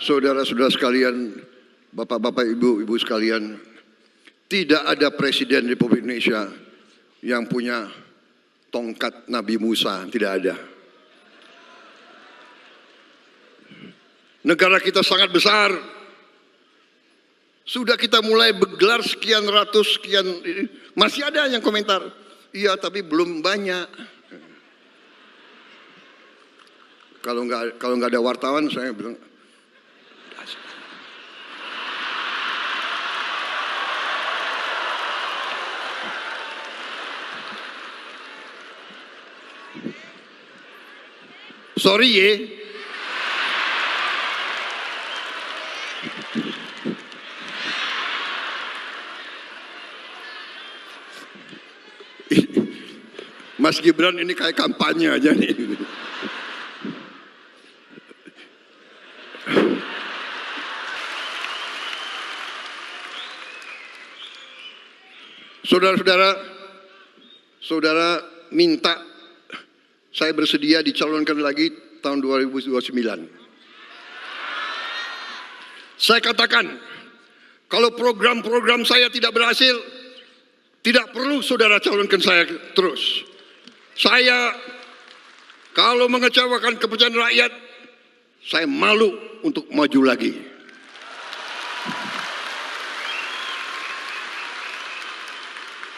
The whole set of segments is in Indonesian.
Saudara-saudara sekalian, bapak-bapak, ibu-ibu sekalian, tidak ada presiden Republik Indonesia yang punya tongkat Nabi Musa, tidak ada. Negara kita sangat besar. Sudah kita mulai bergelar sekian ratus, sekian, masih ada yang komentar, iya tapi belum banyak. Kalau nggak ada wartawan, saya bilang, sorry ye. Mas Gibran ini kayak kampanye aja nih. Saudara-saudara, saudara minta saya bersedia dicalonkan lagi tahun 2029. Saya katakan, kalau program-program saya tidak berhasil, tidak perlu saudara calonkan saya terus. Saya kalau mengecewakan kepercayaan rakyat, saya malu untuk maju lagi.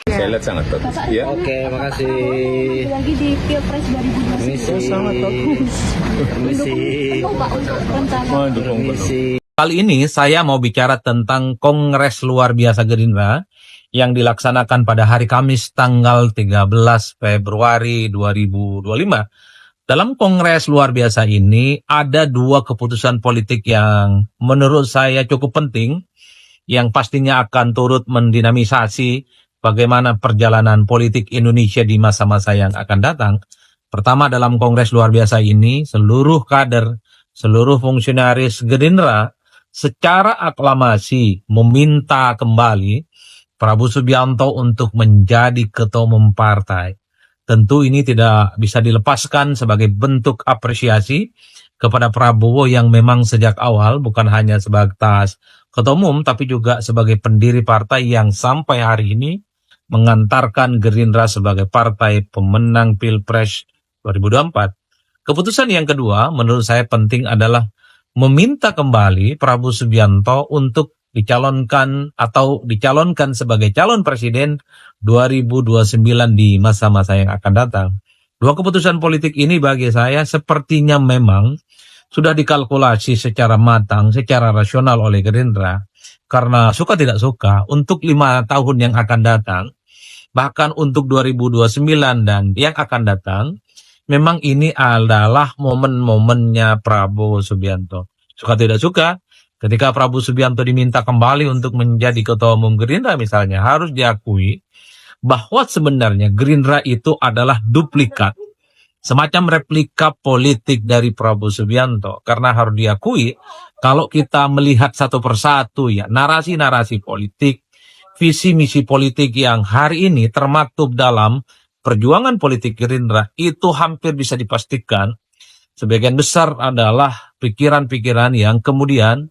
Saya lihat sangat bagus. Ya. Oke, makasih. Lagi di Pilpres 2029. Permisi. Sangat bagus. Permisi. Permisi. Kali ini saya mau bicara tentang Kongres Luar Biasa Gerindra yang dilaksanakan pada hari Kamis tanggal 13 Februari 2025. Dalam Kongres Luar Biasa ini ada dua keputusan politik yang menurut saya cukup penting, yang pastinya akan turut mendinamisasi bagaimana perjalanan politik Indonesia di masa-masa yang akan datang. Pertama, dalam Kongres Luar Biasa ini, seluruh kader, seluruh fungsionaris Gerindra secara aklamasi meminta kembali Prabowo Subianto untuk menjadi ketua umum partai. Tentu ini tidak bisa dilepaskan sebagai bentuk apresiasi kepada Prabowo yang memang sejak awal bukan hanya sebatas ketua umum tapi juga sebagai pendiri partai yang sampai hari ini mengantarkan Gerindra sebagai partai pemenang Pilpres 2024. Keputusan yang kedua menurut saya penting adalah meminta kembali Prabowo Subianto untuk dicalonkan sebagai calon presiden 2029 di masa-masa yang akan datang. Dua keputusan politik ini bagi saya sepertinya memang sudah dikalkulasi secara matang, secara rasional oleh Gerindra. Karena suka tidak suka, untuk 5 tahun yang akan datang, bahkan untuk 2029 dan yang akan datang, memang ini adalah momen-momennya Prabowo Subianto. Suka tidak suka, ketika Prabowo Subianto diminta kembali untuk menjadi ketua umum Gerindra misalnya, harus diakui bahwa sebenarnya Gerindra itu adalah duplikat, semacam replika politik dari Prabowo Subianto. Karena harus diakui, kalau kita melihat satu persatu ya narasi-narasi politik, visi misi politik yang hari ini termaktub dalam perjuangan politik Gerindra, itu hampir bisa dipastikan sebagian besar adalah pikiran-pikiran yang kemudian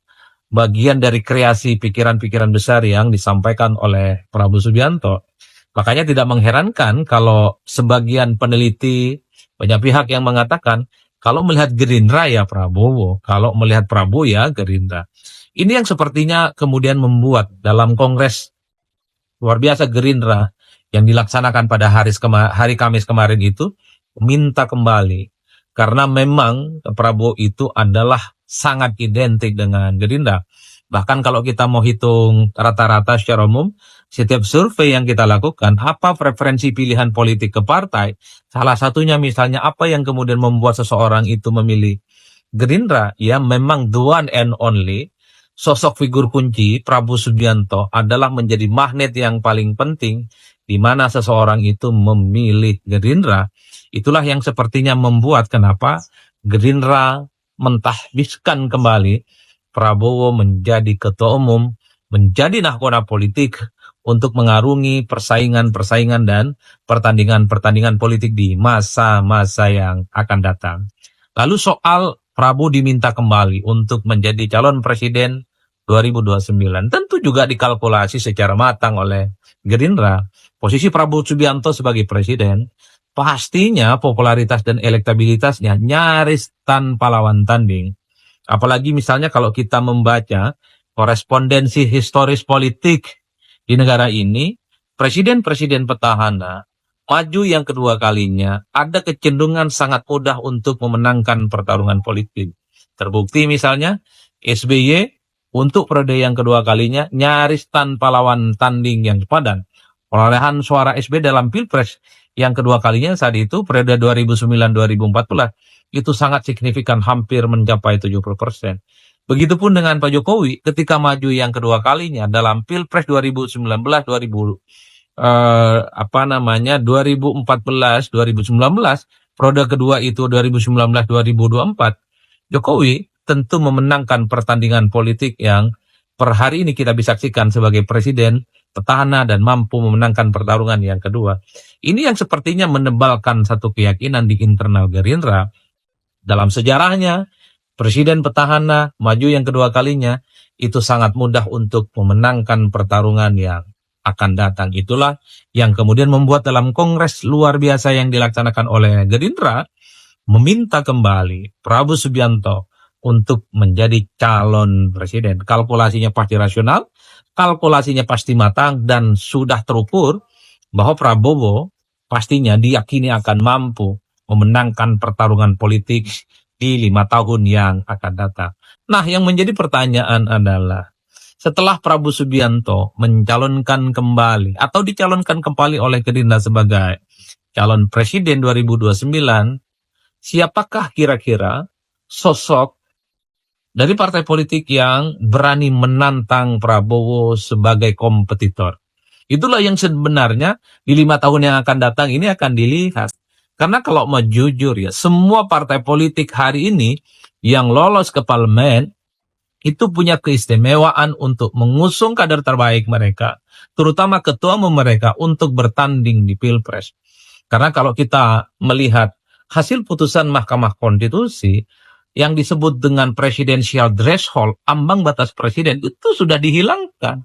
bagian dari kreasi pikiran-pikiran besar yang disampaikan oleh Prabowo Subianto. Makanya tidak mengherankan kalau sebagian peneliti, banyak pihak yang mengatakan, kalau melihat Gerindra ya Prabowo, kalau melihat Prabowo ya Gerindra. Ini yang sepertinya kemudian membuat dalam Kongres Luar Biasa Gerindra yang dilaksanakan pada hari Kamis kemarin itu, minta kembali. Karena memang Prabowo itu adalah sangat identik dengan Gerindra. Bahkan kalau kita mau hitung rata-rata secara umum, setiap survei yang kita lakukan, apa preferensi pilihan politik ke partai, salah satunya misalnya apa yang kemudian membuat seseorang itu memilih Gerindra, ya memang the one and only, sosok figur kunci Prabowo Subianto adalah menjadi magnet yang paling penting di mana seseorang itu memilih Gerindra. Itulah yang sepertinya membuat kenapa Gerindra mentahbiskan kembali Prabowo menjadi ketua umum, menjadi nahkoda politik untuk mengarungi persaingan-persaingan dan pertandingan-pertandingan politik di masa-masa yang akan datang. Lalu soal Prabowo diminta kembali untuk menjadi calon presiden 2029. Tentu juga dikalkulasi secara matang oleh Gerindra. Posisi Prabowo Subianto sebagai presiden, pastinya popularitas dan elektabilitasnya nyaris tanpa lawan tanding. Apalagi misalnya kalau kita membaca korespondensi historis politik di negara ini, presiden-presiden petahana maju yang kedua kalinya ada kecenderungan sangat mudah untuk memenangkan pertarungan politik. Terbukti misalnya SBY untuk periode yang kedua kalinya nyaris tanpa lawan tanding yang padan. Perolehan suara SBY dalam Pilpres yang kedua kalinya saat itu periode 2009-2014 itu sangat signifikan, hampir mencapai 70%. Begitupun dengan Pak Jokowi ketika maju yang kedua kalinya dalam Pilpres 2019 2014 2019, periode kedua itu 2019-2024, Jokowi tentu memenangkan pertandingan politik yang per hari ini kita bisa saksikan sebagai presiden petahana dan mampu memenangkan pertarungan yang kedua. Ini yang sepertinya menebalkan satu keyakinan di internal Gerindra. Dalam sejarahnya, presiden petahana maju yang kedua kalinya itu sangat mudah untuk memenangkan pertarungan yang akan datang. Itulah yang kemudian membuat dalam kongres luar biasa yang dilaksanakan oleh Gerindra meminta kembali Prabowo Subianto untuk menjadi calon presiden. Kalkulasinya pasti rasional, kalkulasinya pasti matang, dan sudah terukur bahwa Prabowo pastinya diyakini akan mampu memenangkan pertarungan politik di 5 tahun yang akan datang. Nah, yang menjadi pertanyaan adalah, setelah Prabowo Subianto mencalonkan kembali atau dicalonkan kembali oleh Gerindra sebagai calon presiden 2029, siapakah kira-kira sosok dari partai politik yang berani menantang Prabowo sebagai kompetitor? Itulah yang sebenarnya di 5 tahun yang akan datang ini akan dilihat. Karena kalau mau jujur ya, semua partai politik hari ini yang lolos ke parlemen itu punya keistimewaan untuk mengusung kader terbaik mereka, terutama ketua umum mereka untuk bertanding di Pilpres. Karena kalau kita melihat hasil putusan Mahkamah Konstitusi yang disebut dengan presidential threshold, ambang batas presiden, itu sudah dihilangkan.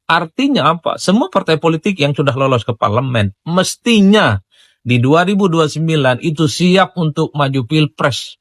Artinya apa? Semua partai politik yang sudah lolos ke parlemen mestinya di 2029 itu siap untuk maju Pilpres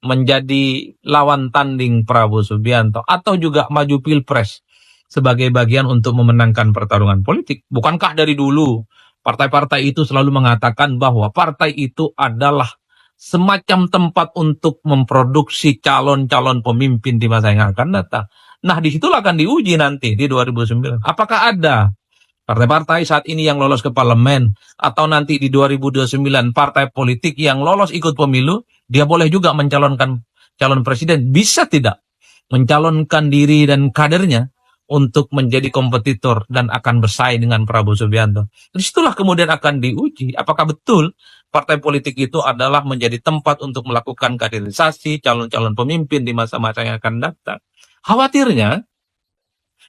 menjadi lawan tanding Prabowo Subianto, atau juga maju Pilpres sebagai bagian untuk memenangkan pertarungan politik. Bukankah dari dulu partai-partai itu selalu mengatakan bahwa partai itu adalah semacam tempat untuk memproduksi calon-calon pemimpin di masa yang akan datang? Nah, disitulah akan diuji nanti di 2009. Apakah ada partai-partai saat ini yang lolos ke parlemen, atau nanti di 2029 partai politik yang lolos ikut pemilu, dia boleh juga mencalonkan calon presiden, bisa tidak mencalonkan diri dan kadernya untuk menjadi kompetitor dan akan bersaing dengan Prabowo Subianto. Disitulah kemudian akan diuji apakah betul partai politik itu adalah menjadi tempat untuk melakukan kaderisasi calon-calon pemimpin di masa-masa yang akan datang. Khawatirnya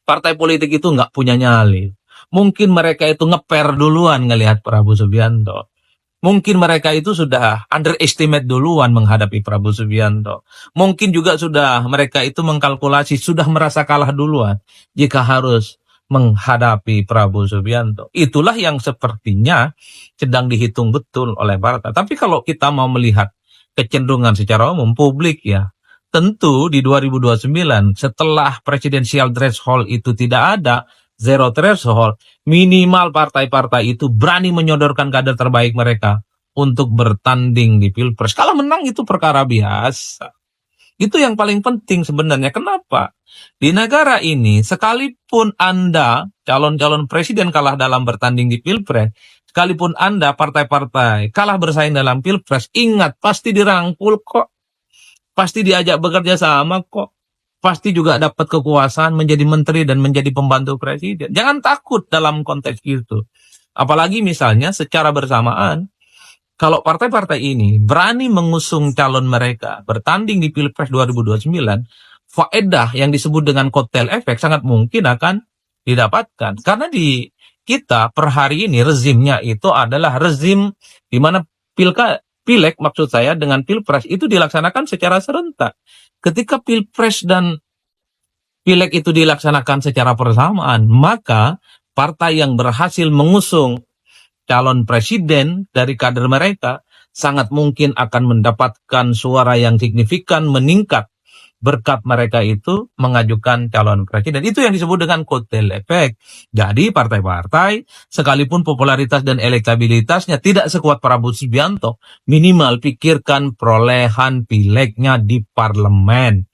partai politik itu nggak punya nyali. Mungkin mereka itu ngeper duluan ngelihat Prabowo Subianto. Mungkin mereka itu sudah underestimate duluan menghadapi Prabowo Subianto. Mungkin juga sudah mereka itu mengkalkulasi, sudah merasa kalah duluan jika harus menghadapi Prabowo Subianto. Itulah yang sepertinya sedang dihitung betul oleh partai. Tapi kalau kita mau melihat kecenderungan secara umum publik ya, tentu di 2029 setelah presidensial threshold itu tidak ada, zero threshold, minimal partai-partai itu berani menyodorkan kader terbaik mereka untuk bertanding di Pilpres. Kalau menang itu perkara biasa. Itu yang paling penting sebenarnya. Kenapa? Di negara ini, sekalipun Anda calon-calon presiden kalah dalam bertanding di Pilpres, sekalipun Anda partai-partai kalah bersaing dalam Pilpres, ingat pasti dirangkul kok. Pasti diajak bekerja sama kok. Pasti juga dapat kekuasaan menjadi menteri dan menjadi pembantu presiden. Jangan takut dalam konteks itu. Apalagi misalnya secara bersamaan, kalau partai-partai ini berani mengusung calon mereka bertanding di Pilpres 2029, faedah yang disebut dengan kotel efek sangat mungkin akan didapatkan. Karena di kita per hari ini rezimnya itu adalah rezim di mana Pileg maksud saya dengan Pilpres itu dilaksanakan secara serentak. Ketika Pilpres dan Pileg itu dilaksanakan secara bersamaan, maka partai yang berhasil mengusung calon presiden dari kader mereka sangat mungkin akan mendapatkan suara yang signifikan meningkat berkat mereka itu mengajukan calon presiden. Itu yang disebut dengan kotel efek. Jadi partai-partai sekalipun popularitas dan elektabilitasnya tidak sekuat Prabowo Subianto, minimal pikirkan perolehan pilegnya di parlemen.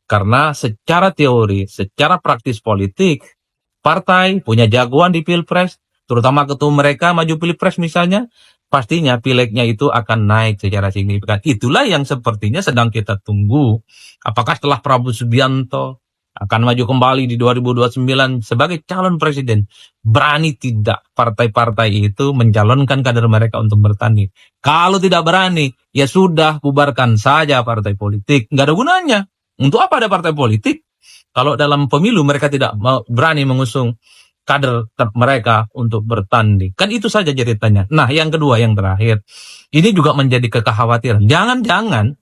Karena secara teori, secara praktis politik, partai punya jagoan di Pilpres, terutama ketua mereka maju Pilpres misalnya, pastinya pilegnya itu akan naik secara signifikan. Itulah yang sepertinya sedang kita tunggu. Apakah setelah Prabowo Subianto akan maju kembali di 2029 sebagai calon presiden, berani tidak partai-partai itu mencalonkan kader mereka untuk bertanding? Kalau tidak berani, ya sudah, bubarkan saja partai politik. Nggak ada gunanya. Untuk apa ada partai politik kalau dalam pemilu mereka tidak berani mengusung kader mereka untuk bertanding? Kan itu saja ceritanya. Nah, yang kedua, yang terakhir, ini juga menjadi kekhawatiran. Jangan-jangan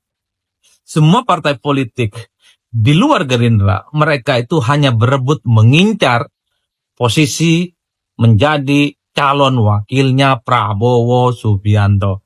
semua partai politik di luar Gerindra, mereka itu hanya berebut mengincar posisi menjadi calon wakilnya Prabowo Subianto.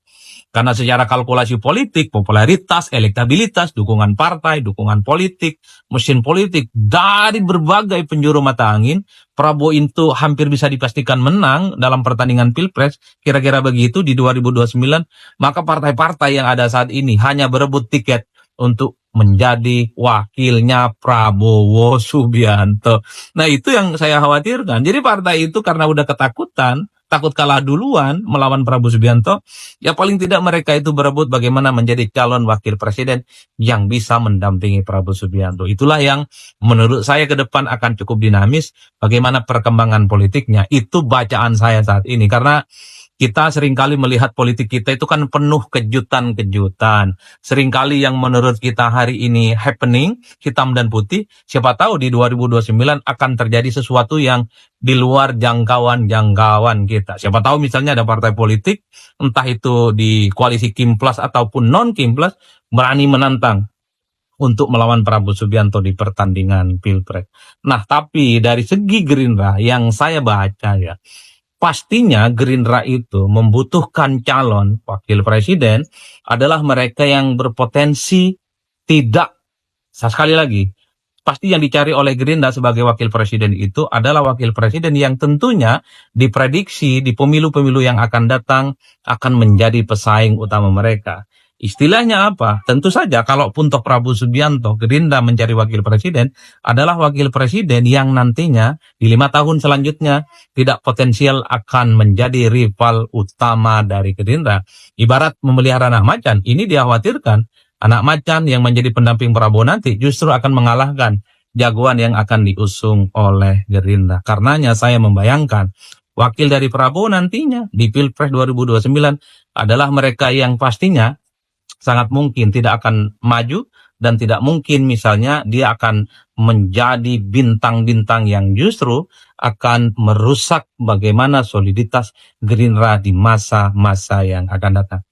Karena secara kalkulasi politik, popularitas, elektabilitas, dukungan partai, dukungan politik, mesin politik, dari berbagai penjuru mata angin, Prabowo itu hampir bisa dipastikan menang dalam pertandingan Pilpres, kira-kira begitu di 2029, maka partai-partai yang ada saat ini hanya berebut tiket untuk menjadi wakilnya Prabowo Subianto. Nah, itu yang saya khawatirkan. Jadi partai itu karena udah ketakutan, takut kalah duluan melawan Prabowo Subianto, ya paling tidak mereka itu berebut bagaimana menjadi calon wakil presiden yang bisa mendampingi Prabowo Subianto. Itulah yang menurut saya ke depan akan cukup dinamis, bagaimana perkembangan politiknya. Itu bacaan saya saat ini, karena kita seringkali melihat politik kita itu kan penuh kejutan-kejutan. Seringkali yang menurut kita hari ini happening, hitam dan putih, siapa tahu di 2029 akan terjadi sesuatu yang di luar jangkauan kita. Siapa tahu misalnya ada partai politik, entah itu di koalisi Kim Plus ataupun non Kim Plus, berani menantang untuk melawan Prabowo Subianto di pertandingan Pilpres. Nah, tapi dari segi Gerindra yang saya baca ya, pastinya Gerindra itu membutuhkan calon wakil presiden adalah mereka yang berpotensi tidak, sekali lagi, pasti yang dicari oleh Gerindra sebagai wakil presiden itu adalah wakil presiden yang tentunya diprediksi di pemilu-pemilu yang akan datang akan menjadi pesaing utama mereka. Istilahnya apa? Tentu saja kalaupun toh Prabowo Subianto, Gerindra mencari wakil presiden adalah wakil presiden yang nantinya di 5 tahun selanjutnya tidak potensial akan menjadi rival utama dari Gerindra. Ibarat memelihara anak macan, ini dikhawatirkan anak macan yang menjadi pendamping Prabowo nanti justru akan mengalahkan jagoan yang akan diusung oleh Gerindra. Karenanya saya membayangkan wakil dari Prabowo nantinya di Pilpres 2029 adalah mereka yang pastinya sangat mungkin tidak akan maju dan tidak mungkin misalnya dia akan menjadi bintang-bintang yang justru akan merusak bagaimana soliditas Gerindra di masa-masa yang akan datang.